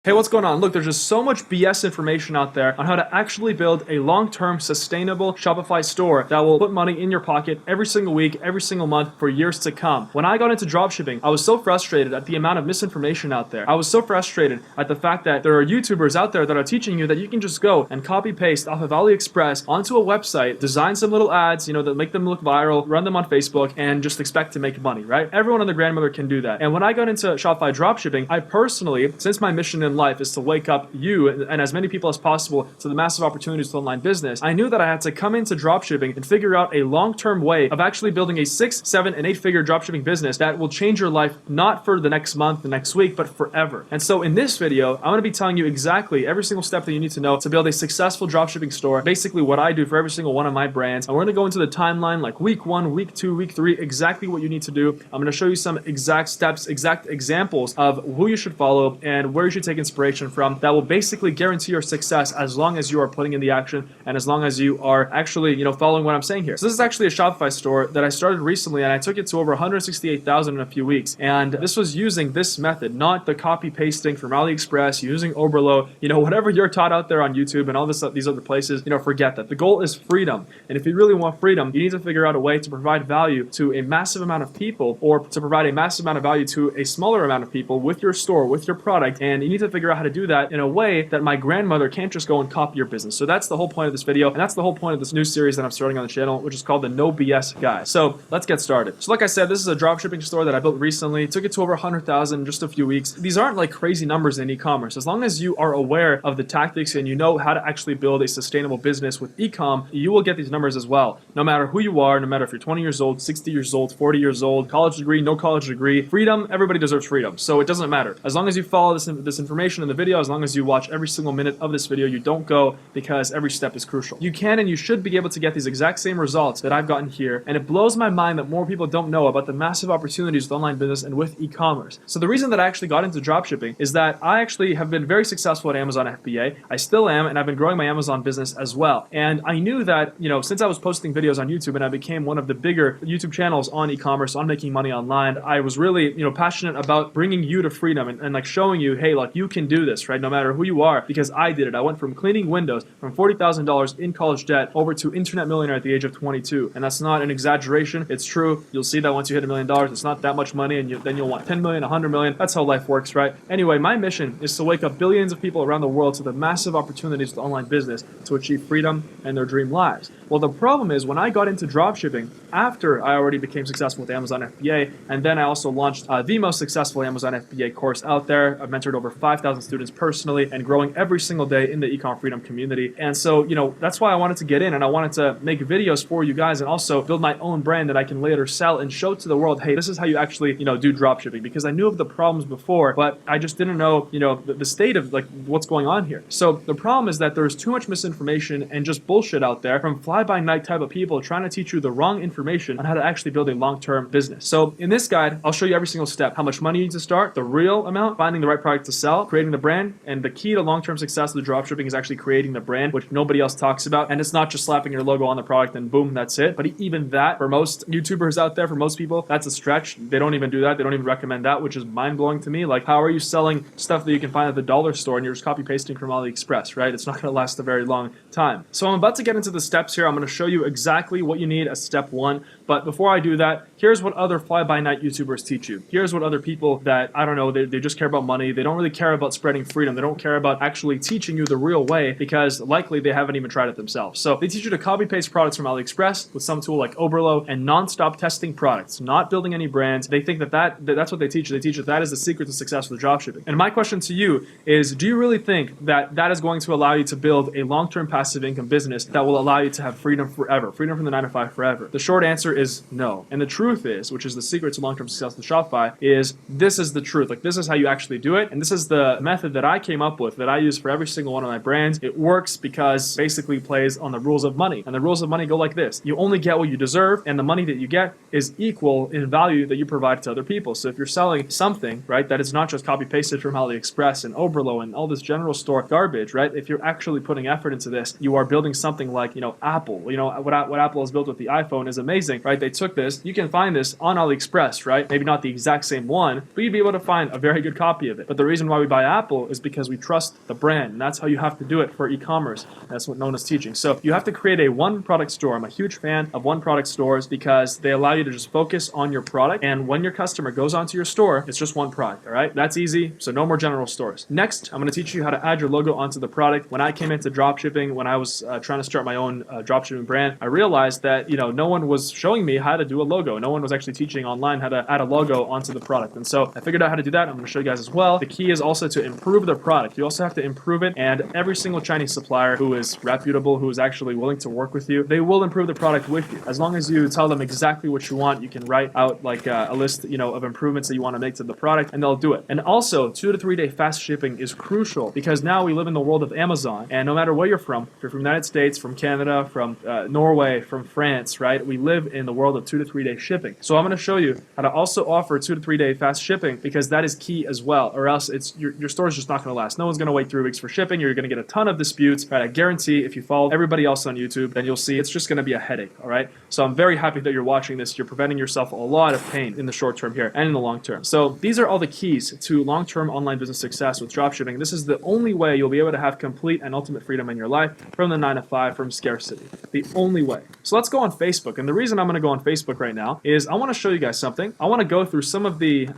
Hey, what's going on? Look, there's just so much BS information out there on how to actually build a long-term sustainable Shopify store that will put money in your pocket every single week, every single month for years to come. When I got into dropshipping, I was so frustrated at the amount of misinformation out there. I was so frustrated at the fact that there are YouTubers out there that are teaching you that you can just go and copy paste off of Aliexpress onto a website, design some little ads, that make them look viral, run them on Facebook, and just expect to make money, right? Everyone and their grandmother can do that. And when I got into Shopify dropshipping, I personally, since my mission in life is to wake up you and as many people as possible to the massive opportunities with online business, I knew that I had to come into dropshipping and figure out a long-term way of actually building a 6, 7, and 8-figure dropshipping business that will change your life not for the next month, the next week, but forever. And so in this video, I'm going to be telling you exactly every single step that you need to know to build a successful dropshipping store, basically what I do for every single one of my brands. And we're going to go into the timeline like week 1, week 2, week 3, exactly what you need to do. I'm going to show you some exact steps, exact examples of who you should follow and where you should take inspiration from that will basically guarantee your success as long as you are putting in the action and as long as you are actually, following what I'm saying here. So this is actually a Shopify store that I started recently and I took it to over 168,000 in a few weeks. And this was using this method, not the copy pasting from AliExpress, using Oberlo, whatever you're taught out there on YouTube and all these other places, forget that. The goal is freedom. And if you really want freedom, you need to figure out a way to provide value to a massive amount of people or to provide a massive amount of value to a smaller amount of people with your store, with your product. And you need to figure out how to do that in a way that my grandmother can't just go and copy your business. So that's the whole point of this video, and that's the whole point of this new series that I'm starting on the channel, which is called the No BS Guide. So let's get started. So like I said, this is a dropshipping store that I built recently. Took it to over 100,000 in just a few weeks. These aren't like crazy numbers in e-commerce. As long as you are aware of the tactics and you know how to actually build a sustainable business with e-com, you will get these numbers as well. No matter who you are, no matter if you're 20 years old, 60 years old, 40 years old, college degree, no college degree, freedom, everybody deserves freedom. So it doesn't matter. As long as you follow this information in the video, as long as you watch every single minute of this video, you don't go, because every step is crucial. You can and you should be able to get these exact same results that I've gotten here, and it blows my mind that more people don't know about the massive opportunities with online business and with e-commerce. So the reason that I actually got into dropshipping is that I actually have been very successful at Amazon FBA. I still am, and I've been growing my Amazon business as well. And I knew that, since I was posting videos on YouTube and I became one of the bigger YouTube channels on e-commerce, on making money online, I was really, passionate about bringing you to freedom and like showing you, hey, like you can do this, right? No matter who you are, because I did it. I went from cleaning windows from $40,000 in college debt over to internet millionaire at the age of 22. And that's not an exaggeration. It's true. You'll see that once you hit $1 million, it's not that much money, and then you'll want 10 million, 100 million. That's how life works, right? Anyway, my mission is to wake up billions of people around the world to the massive opportunities with online business to achieve freedom and their dream lives. Well, the problem is when I got into dropshipping, after I already became successful with Amazon FBA, and then I also launched the most successful Amazon FBA course out there. I've mentored over 5,000 students personally and growing every single day in the ecom freedom community. And so, that's why I wanted to get in, and I wanted to make videos for you guys and also build my own brand that I can later sell and show to the world, hey, this is how you actually, do dropshipping, because I knew of the problems before, but I just didn't know, the state of like what's going on here. So the problem is that there's too much misinformation and just bullshit out there from fly-by-night type of people trying to teach you the wrong information on how to actually build a long-term business. So in this guide, I'll show you every single step, how much money you need to start, the real amount, finding the right product to sell, creating the brand, and the key to long-term success of the dropshipping is actually creating the brand, which nobody else talks about. And it's not just slapping your logo on the product and boom, that's it. But even that, for most YouTubers out there, for most people, that's a stretch. They don't even do that. They don't even recommend that, which is mind-blowing to me. Like, how are you selling stuff that you can find at the dollar store and you're just copy-pasting from AliExpress, right? It's not going to last a very long time. So I'm about to get into the steps here. I'm going to show you exactly what you need as step 1. But before I do that, here's what other fly-by-night YouTubers teach you. Here's what other people that, I don't know, they just care about money. They don't really care about spreading freedom. They don't care about actually teaching you the real way, because likely they haven't even tried it themselves. So they teach you to copy-paste products from AliExpress with some tool like Oberlo and non-stop testing products, not building any brands. They think that's what they teach you. They teach you that is the secret to success with dropshipping. And my question to you is, do you really think that that is going to allow you to build a long-term passive income business that will allow you to have freedom forever, freedom from the 9-to-5 forever? The short answer is no. And the truth is, which is the secret to long-term success with Shopify, is this is the truth. Like, this is how you actually do it. And this is the method that I came up with, that I use for every single one of my brands. It works because basically plays on the rules of money. And the rules of money go like this. You only get what you deserve, and the money that you get is equal in value that you provide to other people. So if you're selling something, right, that is not just copy-pasted from AliExpress and Oberlo and all this general store garbage, right? If you're actually putting effort into this, you are building something like, Apple. What Apple has built with the iPhone is amazing, right? They took this. You can find this on AliExpress, right? Maybe not the exact same one, but you'd be able to find a very good copy of it. But the reason why we buy Apple is because we trust the brand, and that's how you have to do it for e-commerce. That's what known as teaching. So you have to create a one product store. I'm a huge fan of one product stores because they allow you to just focus on your product, and when your customer goes onto your store, it's just one product. All right, that's easy. So no more general stores. Next, I'm going to teach you how to add your logo onto the product. When I came into dropshipping, when I was trying to start my own dropshipping brand, I realized that no one was showing me how to do a logo. No one was actually teaching online how to add a logo onto the product, and so I figured out how to do that. I'm going to show you guys as well. The key is also to improve the product. You also have to improve it, and every single Chinese supplier who is reputable, who is actually willing to work with you, they will improve the product with you. As long as you tell them exactly what you want, you can write out like a list, of improvements that you want to make to the product, and they'll do it. And also, 2 to 3 day fast shipping is crucial because now we live in the world of Amazon, and no matter where you're from, if you're from the United States, from Canada, from Norway, from France, right? We live in the world of 2 to 3 day shipping. So I'm going to show you how to also offer 2 to 3 day fast shipping because that is key as well, or else it's your store is just not going to last. No one's going to wait 3 weeks for shipping. You're going to get a ton of disputes, right? I guarantee if you follow everybody else on YouTube, then you'll see it's just going to be a headache, all right? So I'm very happy that you're watching this. You're preventing yourself a lot of pain in the short term here and in the long term. So these are all the keys to long-term online business success with dropshipping. This is the only way you'll be able to have complete and ultimate freedom in your life from the 9 to 5, from scarcity. The only way. So let's go on Facebook. And the reason I'm going to go on Facebook right now is I want to show you guys something. I want to go through some of the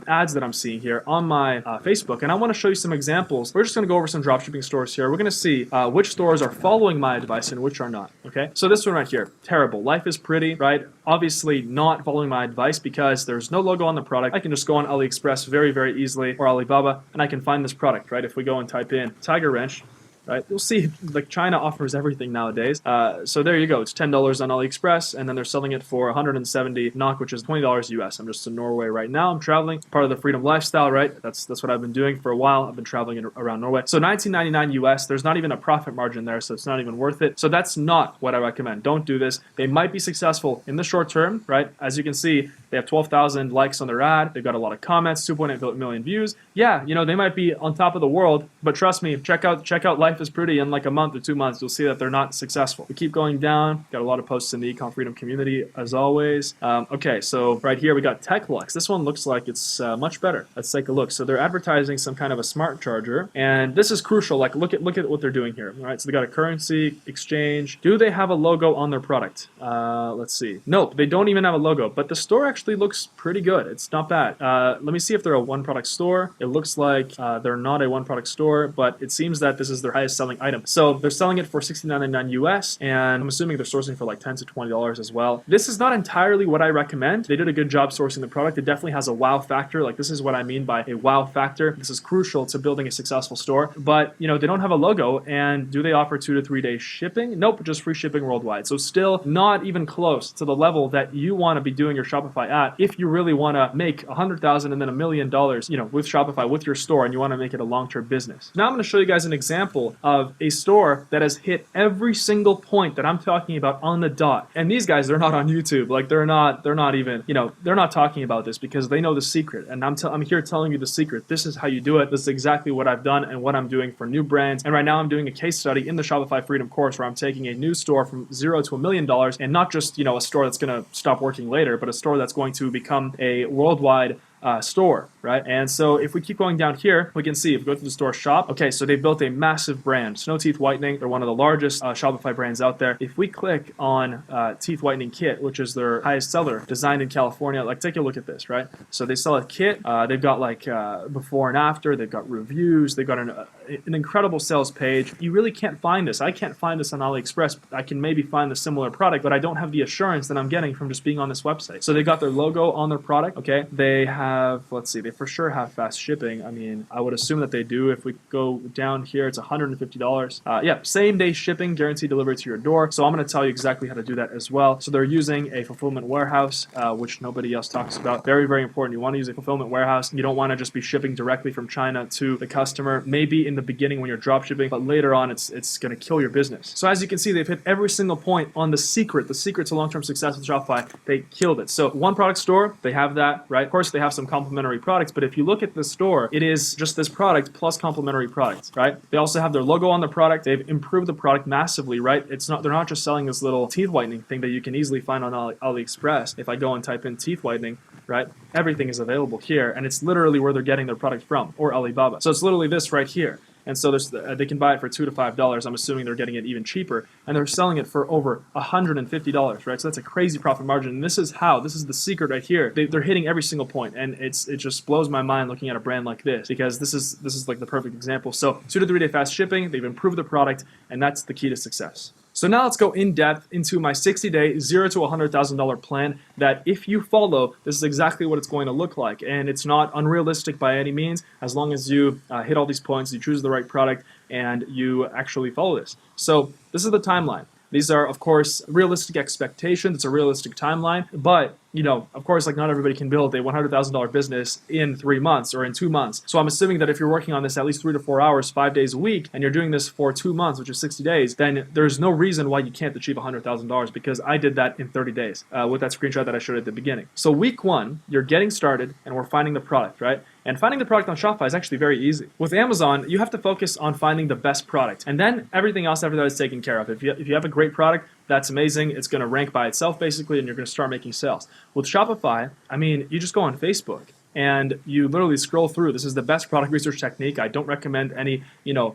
ads that I'm seeing here on my Facebook, and I want to show you some examples. We're just going to go over some dropshipping stores here. We're going to see which stores are following my advice and which are not. Okay, so this one right here, terrible. Life is pretty, right? Obviously not following my advice because there's no logo on the product. I can just go on Aliexpress very, very easily, or Alibaba, and I can find this product, right? If we go and type in tiger wrench, right, you'll see like China offers everything nowadays. So there you go. It's $10 on AliExpress, and then they're selling it for 170 NOK, which is $20 US. I'm just in Norway right now. I'm traveling, part of the freedom lifestyle, right? That's what I've been doing for a while. I've been traveling around Norway. So $19.99 US. There's not even a profit margin there, so it's not even worth it. So that's not what I recommend. Don't do this. They might be successful in the short term, right? As you can see, they have 12,000 likes on their ad. They've got a lot of comments, 2.8 million views. Yeah, they might be on top of the world, but trust me, check out Life is Pretty in like a month or 2 months. You'll see that they're not successful. We keep going down. Got a lot of posts in the Econ Freedom community as always. Okay, so right here we got TechLux. This one looks like it's much better. Let's take a look. So they're advertising some kind of a smart charger, and this is crucial. Like look at what they're doing here. All right, so they got a currency exchange. Do they have a logo on their product? Let's see. Nope, they don't even have a logo, but the store actually looks pretty good. It's not bad. Let me see if they're a one product store. It looks like they're not a one product store, but it seems that this is their highest selling item. So they're selling it for $69.99 US, and I'm assuming they're sourcing for like $10 to $20 as well. This is not entirely what I recommend. They did a good job sourcing the product. It definitely has a wow factor. Like this is what I mean by a wow factor. This is crucial to building a successful store, but they don't have a logo. And do they offer 2 to 3 day shipping? Nope, just free shipping worldwide. So still not even close to the level that you want to be doing your Shopify at if you really want to make $100,000 and then $1 million, with Shopify, with your store, and you want to make it a long-term business. Now I'm going to show you guys an example of a store that has hit every single point that I'm talking about on the dot. And these guys, they're not on YouTube. Like they're not even, they're not talking about this because they know the secret. And I'm here telling you the secret. This is how you do it. This is exactly what I've done and what I'm doing for new brands. And right now I'm doing a case study in the Shopify Freedom course where I'm taking a new store from 0 to $1 million, and not just, a store that's going to stop working later, but a store that's going to become a worldwide store, right? And so if we keep going down here, we can see if we go to the store shop, okay, so they built a massive brand, Snow Teeth Whitening. They're one of the largest Shopify brands out there. If we click on Teeth Whitening Kit, which is their highest seller, designed in California, like take a look at this, right? So they sell a kit. They've got like before and after. They've got reviews. They've got an incredible sales page. You really can't find this. I can't find this on AliExpress. I can maybe find the similar product, but I don't have the assurance that I'm getting from just being on this website. So they got their logo on their product, okay? They have, let's see, they for sure have fast shipping. I mean, I would assume that they do. If we go down here, it's $150. Yeah, same day shipping, guaranteed delivery to your door. So I'm going to tell you exactly how to do that as well. So they're using a fulfillment warehouse, which nobody else talks about. Very, very important. You want to use a fulfillment warehouse. You don't want to just be shipping directly from China to the customer. Maybe in the beginning when you're drop shipping, but later on it's going to kill your business. So as you can see, they've hit every single point on the secret to long-term success with Shopify. They killed it. So one product store, they have that, right? Of course, they have some complementary products, but if you look at the store, it is just this product plus complementary products, right? They also have their logo on the product. They've improved the product massively, right? They're not just selling this little teeth whitening thing that you can easily find on AliExpress. If I go and type in teeth whitening, right? Everything is available here, and it's literally where they're getting their product from, or Alibaba. So it's literally this right here. And so they can buy it for $2 to $5. I'm assuming they're getting it even cheaper, and they're selling it for over $150, right? So that's a crazy profit margin. And this is the secret right here. They're hitting every single point, and it just blows my mind looking at a brand like this, because this is like the perfect example. So 2 to 3 day fast shipping. They've improved the product, and that's the key to success. So now let's go in depth into my 60-day $0 to $100,000 plan that if you follow, this is exactly what it's going to look like. And it's not unrealistic by any means, as long as you hit all these points, you choose the right product, and you actually follow this. So this is the timeline. These are, of course, realistic expectations. It's a realistic timeline, but of course, like not everybody can build a $100,000 business in 3 months or in 2 months. So I'm assuming that if you're working on this at least 3 to 4 hours, 5 days a week, and you're doing this for 2 months, which is 60 days, then there's no reason why you can't achieve $100,000, because I did that in 30 days with that screenshot that I showed at the beginning. So week 1, you're getting started, and we're finding the product, right? And finding the product on Shopify is actually very easy. With Amazon, you have to focus on finding the best product, and then everything else after that is taken care of. If you have a great product, that's amazing. It's going to rank by itself basically, and you're going to start making sales. With Shopify, I mean, you just go on Facebook and you literally scroll through. This is the best product research technique. I don't recommend any,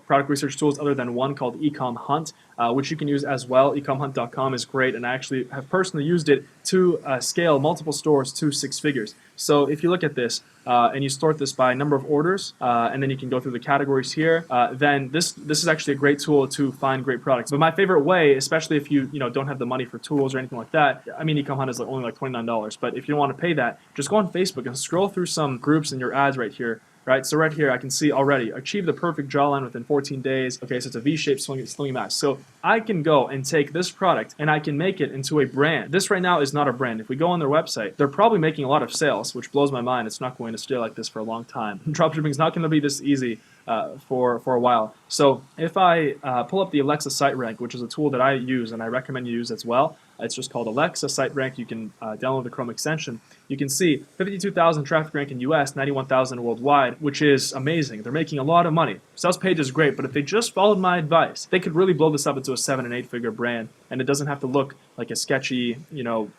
product research tools other than one called Ecom Hunt, which you can use as well. Ecomhunt.com is great, and I actually have personally used it to scale multiple stores to 6 figures. So if you look at this and you sort this by number of orders, and then you can go through the categories here, then this is actually a great tool to find great products. But my favorite way, especially if you don't have the money for tools or anything like that, I mean, Ecom Hunt is only like $29, but if you don't want to pay that, just go on Facebook and scroll through some groups in your ads right here. Right, so right here I can see already achieve the perfect jawline within 14 days. Okay, so it's a V-shaped swinging mask. So I can go and take this product and I can make it into a brand. This right now is not a brand. If we go on their website, they're probably making a lot of sales, which blows my mind. It's not going to stay like this for a long time. Dropshipping is not going to be this easy for a while. So if I pull up the Alexa site rank, which is a tool that I use and I recommend you use as well, it's just called Alexa site rank. You can download the Chrome extension. You can see 52,000 traffic rank in US, 91,000 worldwide, which is amazing. They're making a lot of money. Sales page is great, but if they just followed my advice, they could really blow this up into a 7 and 8 figure brand, and it doesn't have to look like a sketchy,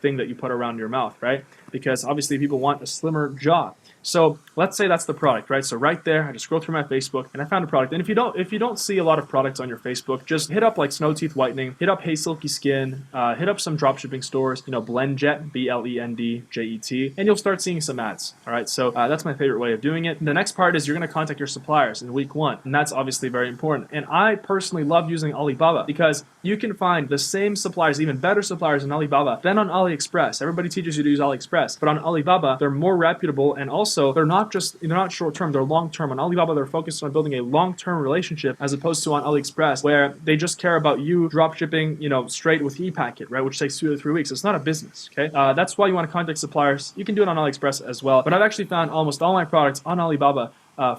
thing that you put around your mouth, right? Because obviously people want a slimmer jaw. So let's say that's the product, right? So right there, I just scroll through my Facebook and I found a product. And if you don't see a lot of products on your Facebook, just hit up like Snow Teeth Whitening, hit up Hey Silky Skin, hit up some dropshipping stores, Blendjet, BLENDJET, and you'll start seeing some ads. All right, so that's my favorite way of doing it. And the next part is you're going to contact your suppliers in week 1, and that's obviously very important. And I personally love using Alibaba because you can find the same suppliers, even better suppliers in Alibaba than on Aliexpress. Everybody teaches you to use Aliexpress, but on Alibaba, they're more reputable, and also they're not short-term, they're long-term. On Alibaba, they're focused on building a long-term relationship as opposed to on Aliexpress, where they just care about you dropshipping, straight with ePacket, right, which takes 2 to 3 weeks. It's not a business, okay? That's why you want to contact suppliers. You can do it on Aliexpress as well, but I've actually found almost all my products on Alibaba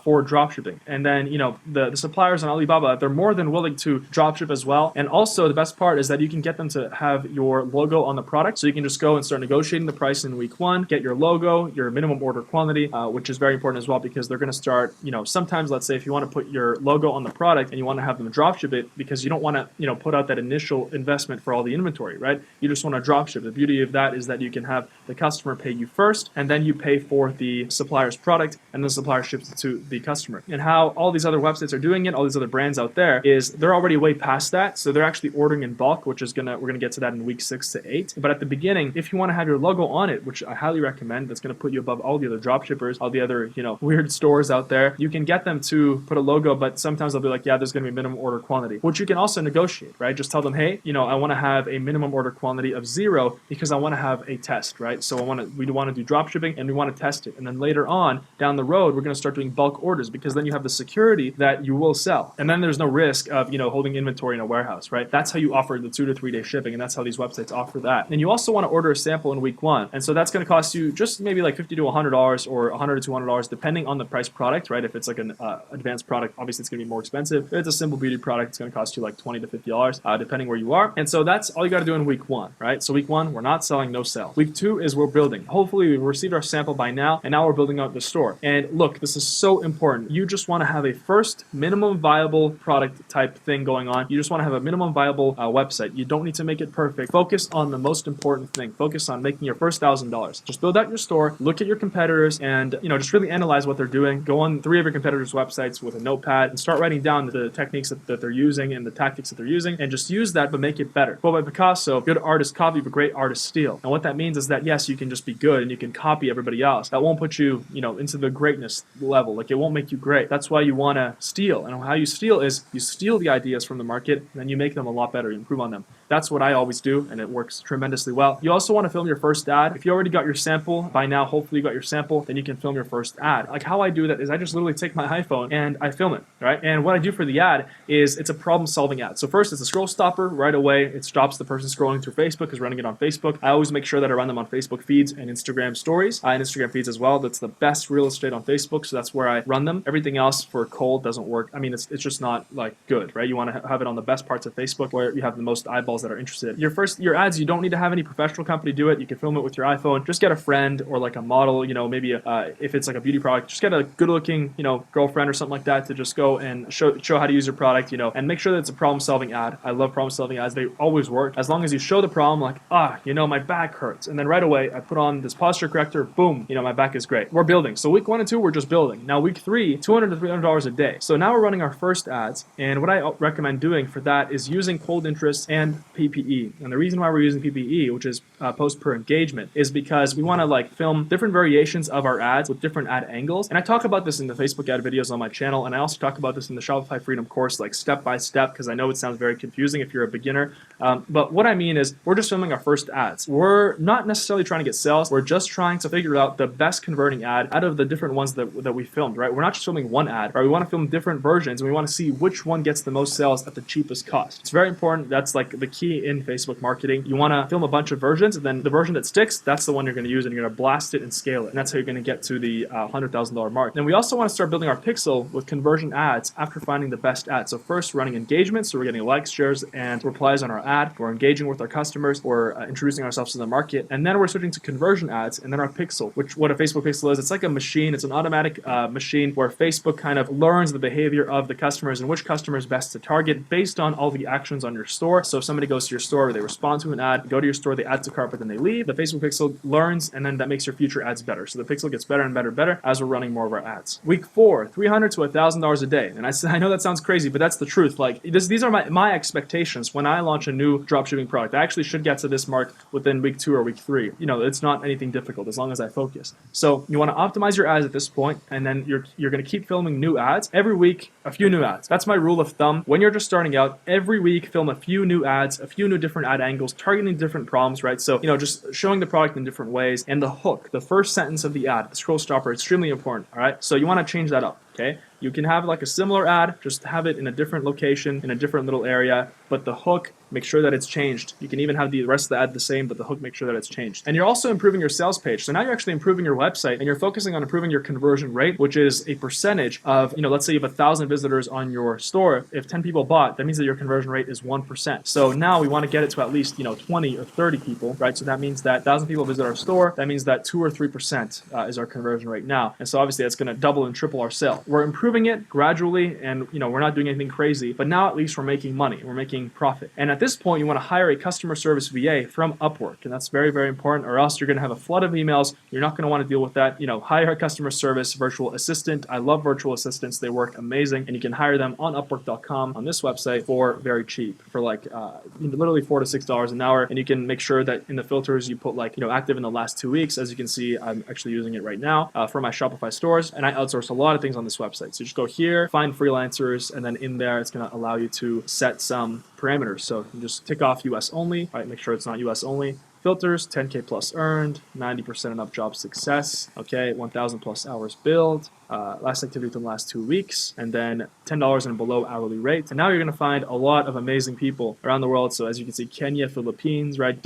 for dropshipping. And then, the suppliers on Alibaba, they're more than willing to dropship as well. And also the best part is that you can get them to have your logo on the product. So you can just go and start negotiating the price in week 1, get your logo, your minimum order quantity, which is very important as well, because they're going to start, sometimes let's say if you want to put your logo on the product and you want to have them dropship it because you don't want to, put out that initial investment for all the inventory, right? You just want to dropship. The beauty of that is that you can have the customer pay you first, and then you pay for the supplier's product, and the supplier ships it to the customer. And how all these other websites are doing it, all these other brands out there, is they're already way past that. So they're actually ordering in bulk, which is we're gonna get to that in week 6 to 8. But at the beginning, if you want to have your logo on it, which I highly recommend, that's gonna put you above all the other dropshippers, all the other weird stores out there. You can get them to put a logo, but sometimes they'll be like, yeah, there's gonna be minimum order quantity, which you can also negotiate, right? Just tell them, hey, I want to have a minimum order quantity of 0 because I want to have a test, right? So we want to do dropshipping and we want to test it, and then later on down the road, we're gonna start doing bulk orders, because then you have the security that you will sell, and then there's no risk of holding inventory in a warehouse, right? That's how you offer the 2 to 3 day shipping, and that's how these websites offer that. And you also want to order a sample in week 1, and so that's going to cost you just maybe like $50 to $100 or $100 to $200 depending on the price product, right? If it's like an advanced product, obviously it's going to be more expensive. If it's a simple beauty product, it's going to cost you like $20 to $50 depending where you are. And so that's all you got to do in week 1, right? So week 1, we're not selling, no sales. Week 2 is we're building. Hopefully we've received our sample by now, and now we're building out the store. And look, this is so so important. You just want to have a first minimum viable product type thing going on. You just want to have a minimum viable website. You don't need to make it perfect. Focus on the most important thing. Focus on making your first $1,000. Just build out your store, look at your competitors, and just really analyze what they're doing. Go on 3 of your competitors' websites with a notepad and start writing down the techniques that they're using and the tactics that they're using, and just use that but make it better. Quote by Picasso, good artists copy but great artists steal. And what that means is that yes, you can just be good and you can copy everybody else. That won't put you into the greatness level. Like, it won't make you great. That's why you want to steal. And how you steal is you steal the ideas from the market and then you make them a lot better. You improve on them. That's what I always do, and it works tremendously well. You also want to film your first ad. If you already got your sample, by now, hopefully you got your sample, then you can film your first ad. Like, how I do that is I just literally take my iPhone and I film it, right? And what I do for the ad is it's a problem-solving ad. So first, it's a scroll stopper right away. It stops the person scrolling through Facebook because running it on Facebook. I always make sure that I run them on Facebook feeds and Instagram stories, and Instagram feeds as well. That's the best real estate on Facebook, so that's where I run them. Everything else for cold doesn't work. I mean, it's just not like good, right? You want to have it on the best parts of Facebook where you have the most eyeballs that are interested. Your ads, you don't need to have any professional company do it. You can film it with your iPhone. Just get a friend or like a model, maybe if it's like a beauty product, just get a good looking, girlfriend or something like that to just go and show how to use your product, and make sure that it's a problem solving ad. I love problem solving ads. They always work. As long as you show the problem, like, my back hurts. And then right away, I put on this posture corrector, boom, my back is great. We're building. So week 1 and 2, we're just building. Now week 3, $200 to $300 a day. So now we're running our first ads. And what I recommend doing for that is using cold interest and PPE. And the reason why we're using PPE, which is post per engagement, is because we want to film different variations of our ads with different ad angles. And I talk about this in the Facebook ad videos on my channel, and I also talk about this in the Shopify Freedom course, step by step, because I know it sounds very confusing if you're a beginner. But what I mean is we're just filming our first ads. We're not necessarily trying to get sales. We're just trying to figure out the best converting ad out of the different ones that we filmed, right? We're not just filming one ad, right? We want to film different versions, and we want to see which one gets the most sales at the cheapest cost. It's very important. That's the key in Facebook marketing. You want to film a bunch of versions, and then the version that sticks, that's the one you're going to use, and you're going to blast it and scale it. And that's how you're going to get to the $100,000 mark. Then we also want to start building our pixel with conversion ads after finding the best ad. So first, running engagements. So we're getting likes, shares, and replies on our ad. We're engaging with our customers. We're introducing ourselves to the market. And then we're switching to conversion ads, and then our pixel, which what a Facebook pixel is, it's like a machine. It's an automatic machine where Facebook kind of learns the behavior of the customers and which customer is best to target based on all the actions on your store. So if somebody goes to your store, they respond to an ad, go to your store, they add to cart, but then they leave. The Facebook pixel learns, and then that makes your future ads better. So the pixel gets better and better and better as we're running more of our ads. Week 4, $300 to $1,000 a day. And I know that sounds crazy, but that's the truth. These are my expectations when I launch a new dropshipping product. I actually should get to this mark within week 2 or week 3. It's not anything difficult as long as I focus. So you want to optimize your ads at this point, and then you're going to keep filming new ads every week, a few new ads. That's my rule of thumb. When you're just starting out, every week film a few new ads, a few new different ad angles, targeting different problems, right? So just showing the product in different ways, and the hook, the first sentence of the ad, the scroll stopper, extremely important. All right, so you want to change that up. Okay, you can have a similar ad, just have it in a different location, in a different little area, but the hook, make sure that it's changed. You can even have the rest of the ad the same, but the hook, make sure that it's changed. And you're also improving your sales page. So now you're actually improving your website, and you're focusing on improving your conversion rate, which is a percentage of, let's say you have 1,000 visitors on your store. If 10 people bought, that means that your conversion rate is 1%. So now we want to get it to at least, 20 or 30 people, right? So that means that 1,000 people visit our store. That means that 2 or 3% is our conversion rate now. And so obviously that's going to double and triple our sale. We're improving it gradually, and we're not doing anything crazy, but now at least we're making money. We're making profit. And at this point, you want to hire a customer service VA from Upwork, and that's very, very important, or else you're going to have a flood of emails. You're not going to want to deal with that. Hire a customer service virtual assistant. I love virtual assistants. They work amazing, and you can hire them on Upwork.com on this website for very cheap, for literally $4 to $6 an hour. And you can make sure that in the filters you put active in the last 2 weeks. As you can see, I'm actually using it right now for my Shopify stores, and I outsource a lot of things on this website. So just go here, find freelancers, and then in there it's going to allow you to set some parameters. So you can just tick off US only, right? Make sure it's not US only. Filters, 10K plus earned, 90% enough job success, okay, 1,000 plus hours billed, last activity within the last 2 weeks, and then $10 and below hourly rate. And now you're going to find a lot of amazing people around the world. So as you can see, Kenya, Philippines, right?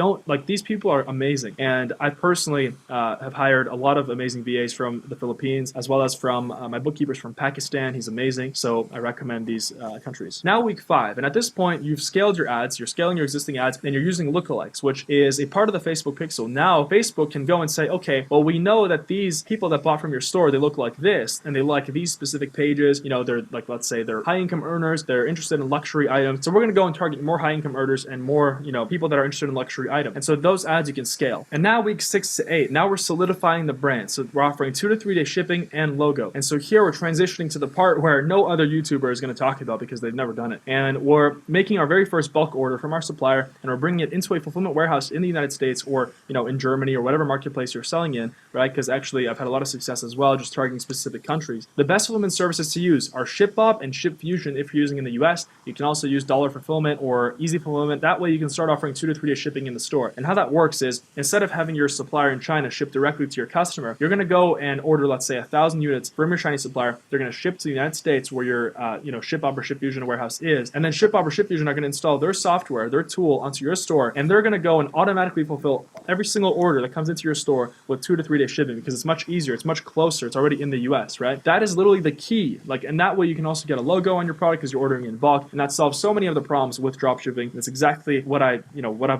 These people are amazing. And I personally have hired a lot of amazing VAs from the Philippines, as well as from my bookkeepers from Pakistan. He's amazing. So I recommend these countries. Now week 5. And at this point, you've scaled your ads, you're scaling your existing ads, and you're using Lookalikes, which is a part of the Facebook pixel. Now Facebook can go and say, okay, well, we know that these people that bought from your store, they look like this. this and they like these specific pages, they're like, let's say they're high income earners, they're interested in luxury items. So we're going to go and target more high income earners and more, people that are interested in luxury items. And so those ads you can scale. And now week 6 to 8, now we're solidifying the brand. So we're offering 2 to 3 day shipping and logo. And so here we're transitioning to the part where no other YouTuber is going to talk about because they've never done it. And we're making our very first bulk order from our supplier and we're bringing it into a fulfillment warehouse in the United States or, in Germany or whatever marketplace you're selling in, right? Because actually I've had a lot of success as well, just targeting specific countries. The best fulfillment services to use are ShipBob and ShipFusion if you're using in the US. You can also use Dollar Fulfillment or Easy Fulfillment. That way you can start offering 2 to 3 day shipping in the store. And how that works is instead of having your supplier in China ship directly to your customer, you're going to go and order, let's say, 1,000 units from your Chinese supplier. They're going to ship to the United States where your, ShipBob or ShipFusion warehouse is. And then ShipBob or ShipFusion are going to install their software, their tool onto your store, and they're going to go and automatically fulfill every single order that comes into your store with 2 to 3 day shipping because it's much easier, it's much closer, it's already in the US, right? That is literally the key. And that way you can also get a logo on your product because you're ordering in bulk, and that solves so many of the problems with dropshipping. That's exactly what I've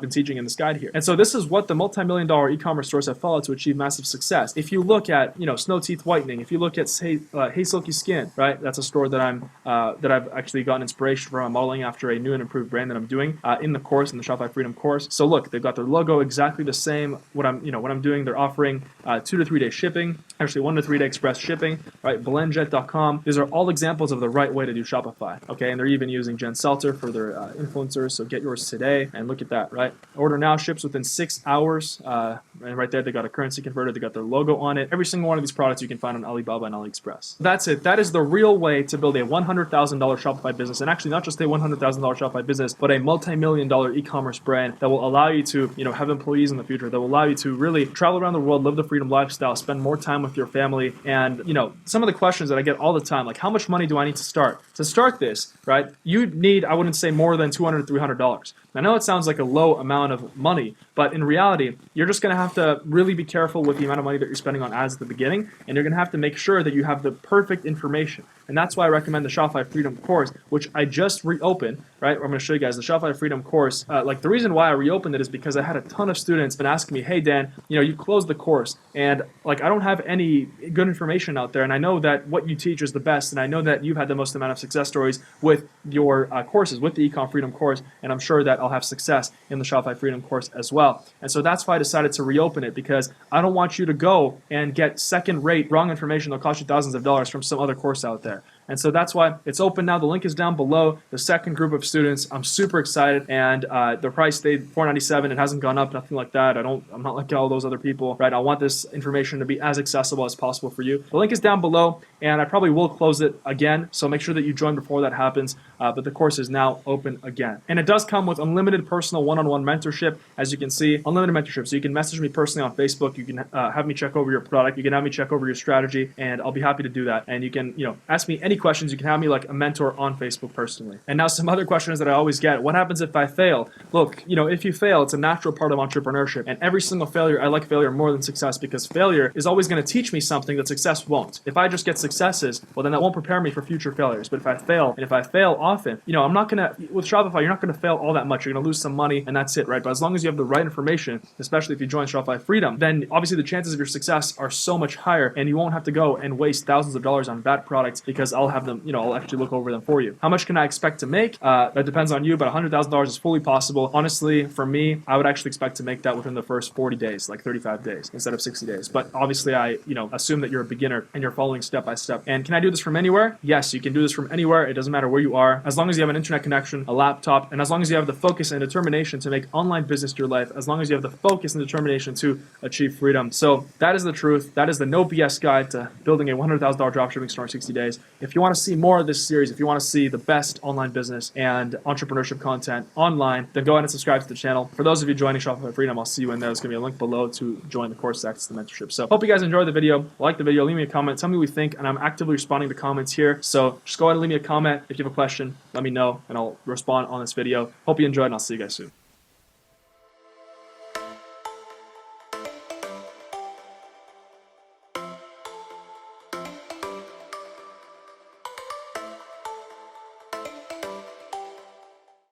been teaching in this guide here. And so this is what the multi-million-dollar e-commerce stores have followed to achieve massive success. If you look at, Snow Teeth Whitening, if you look at Hey Silky Skin, right? That's a store that I've actually gotten inspiration from. I'm modeling after a new and improved brand that I'm doing in the course, in the Shopify Freedom course. So look, they've got their logo exactly the same. What I'm doing, they're offering 2 to 3 day shipping, actually 1 to 3 day express shipping, right? Blendjet.com. These are all examples of the right way to do Shopify, okay? And they're even using Jen Seltzer for their influencers. So get yours today and look at that, right? Order now, ships within 6 hours. And right there, they got a currency converter. They got their logo on it. Every single one of these products you can find on Alibaba and Aliexpress. That's it. That is the real way to build a $100,000 Shopify business. And actually not just a $100,000 Shopify business, but a multi-million-dollar e-commerce brand that will allow you to, have employees in the future, that will allow you to really travel around the world, live the freedom lifestyle, spend more time with your family. And, some of the questions that I get all the time, like how much money do I need to start? To start this, right, you need, I wouldn't say more than $200, $300. I know it sounds like a low amount of money, but in reality, you're just going to have to really be careful with the amount of money that you're spending on ads at the beginning, and you're going to have to make sure that you have the perfect information. And that's why I recommend the Shopify Freedom course, which I just reopened, right? I'm going to show you guys the Shopify Freedom course. The reason why I reopened it is because I had a ton of students been asking me, hey, Dan, you closed the course, and I don't have any good information out there, and I know that what you teach is the best, and I know that you've had the most amount of success stories with your courses, with the Ecom Freedom course, and I'm sure that I'll have success in the Shopify Freedom course as well. And so that's why I decided to reopen it, because I don't want you to go and get second-rate wrong information that'll cost you thousands of dollars from some other course out there. And so that's why it's open now. The link is down below. The second group of students, I'm super excited, and the price stayed $497. It hasn't gone up, nothing like that. I'm not like all those other people, right? I want this information to be as accessible as possible for you. The link is down below, and I probably will close it again. So make sure that you join before that happens. But the course is now open again, and it does come with unlimited personal one-on-one mentorship. As you can see, unlimited mentorship. So you can message me personally on Facebook. You can have me check over your product. You can have me check over your strategy, and I'll be happy to do that. And you can, ask me any questions. You can have me like a mentor on Facebook personally. And now some other questions that I always get. What happens if I fail? Look, if you fail, it's a natural part of entrepreneurship. And every single failure, I like failure more than success, because failure is always going to teach me something that success won't. If I just get successes, well, then that won't prepare me for future failures. But if I fail, and if I fail often, I'm not going to, with Shopify, you're not going to fail all that much. You're going to lose some money, and that's it, right? But as long as you have the right information, especially if you join Shopify Freedom, then obviously the chances of your success are so much higher, and you won't have to go and waste thousands of dollars on bad products, because I'll have them, I'll actually look over them for you. How much can I expect to make? That depends on you, but $100,000 is fully possible. Honestly, for me, I would actually expect to make that within the first 40 days, like 35 days instead of 60 days. But obviously I, assume that you're a beginner and you're following step by step. And can I do this from anywhere? Yes, you can do this from anywhere. It doesn't matter where you are. As long as you have an internet connection, a laptop, and as long as you have the focus and determination to make online business your life, as long as you have the focus and determination to achieve freedom. So that is the truth. That is the no BS guide to building a $100,000 dropshipping store in 60 days. If you want to see more of this series, if you want to see the best online business and entrepreneurship content online, then go ahead and subscribe to the channel. For those of you joining Shopify Freedom, I'll see you in there. There's going to be a link below to join the course, access the mentorship. So hope you guys enjoyed the video. Like the video, leave me a comment, tell me what you think, and I'm actively responding to comments here. So just go ahead and leave me a comment. If you have a question, let me know, and I'll respond on this video. Hope you enjoyed, and I'll see you guys soon.